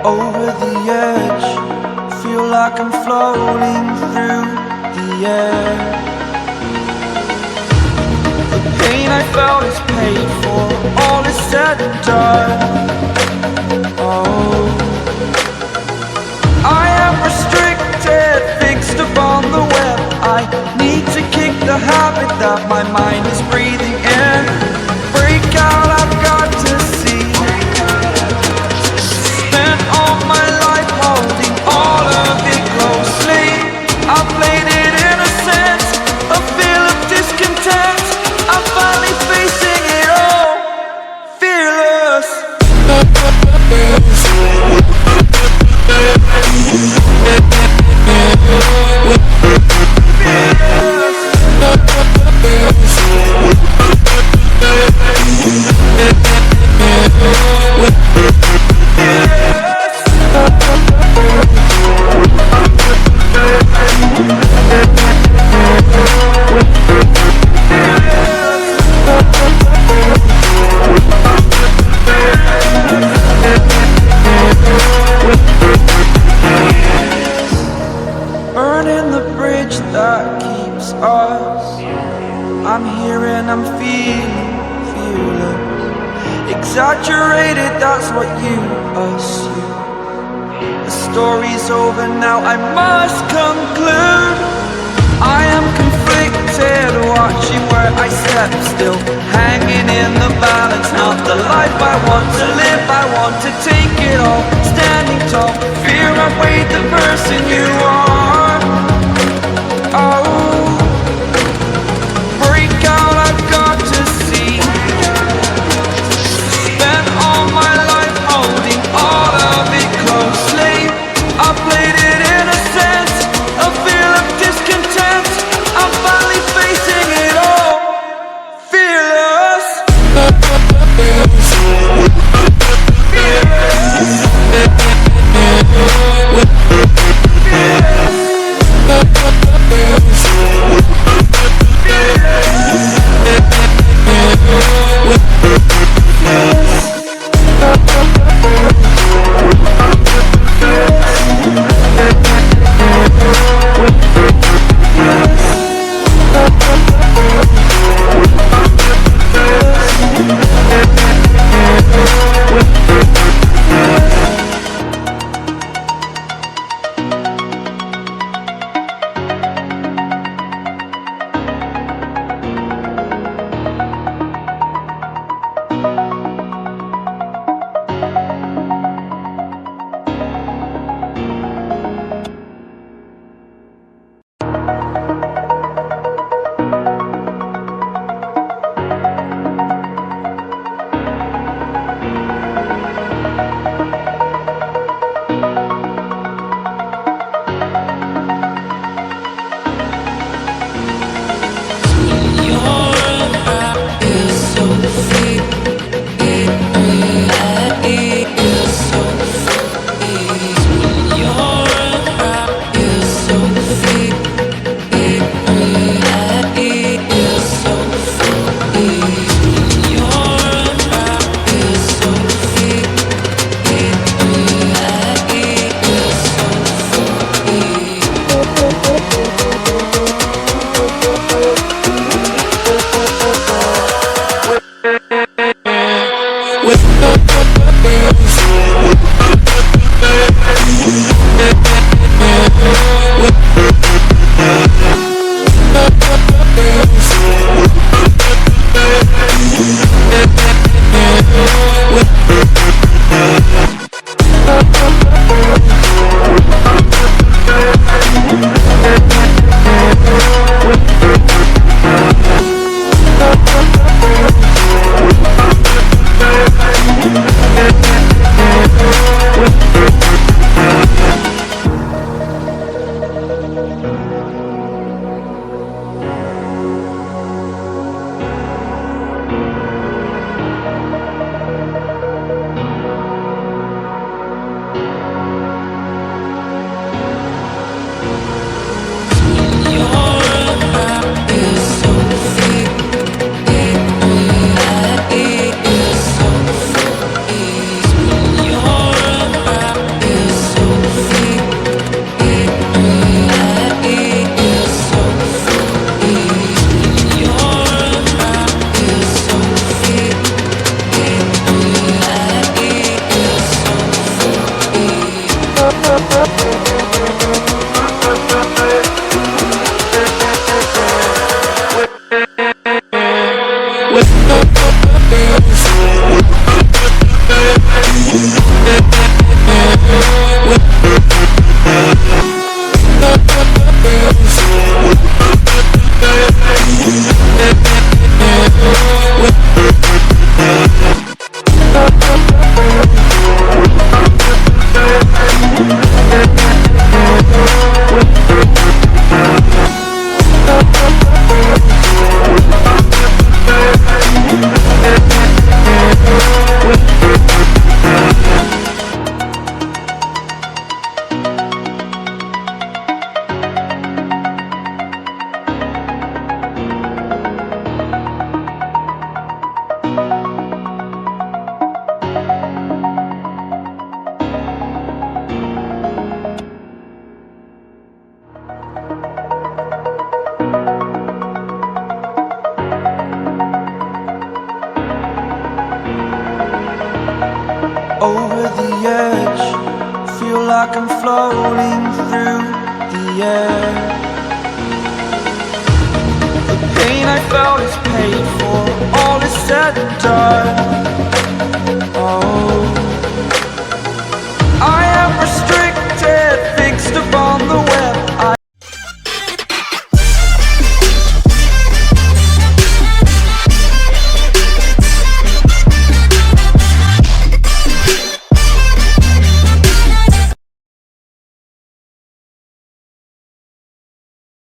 over the edge, feel like I'm floating through the air. The pain I felt is paid for, all is said and done. Oh, I am restricted, fixed upon the web. I need to kick the habit that my mind is breathing in. Break out, I've got to see. Spent all my life holding all of it closely. I played it innocent, a feel of discontent. I'm finally facing it all, fearless. Burning the bridge that keeps us. I'm here and I'm feeling fearless. Exaggerated, that's what you assume. The story's over now, I must conclude. I am conflicted, watching where I step still, hanging in the balance, not the life I want to live. I want to take it all, standing tall, fear outweighed the person you are. Oh, break out, I've got to see. Spent all my life holding all of it closely. I played it innocent, a feel of discontent. I'm finally facing it all, fearless. feel like I'm floating through the air. The pain I felt is pain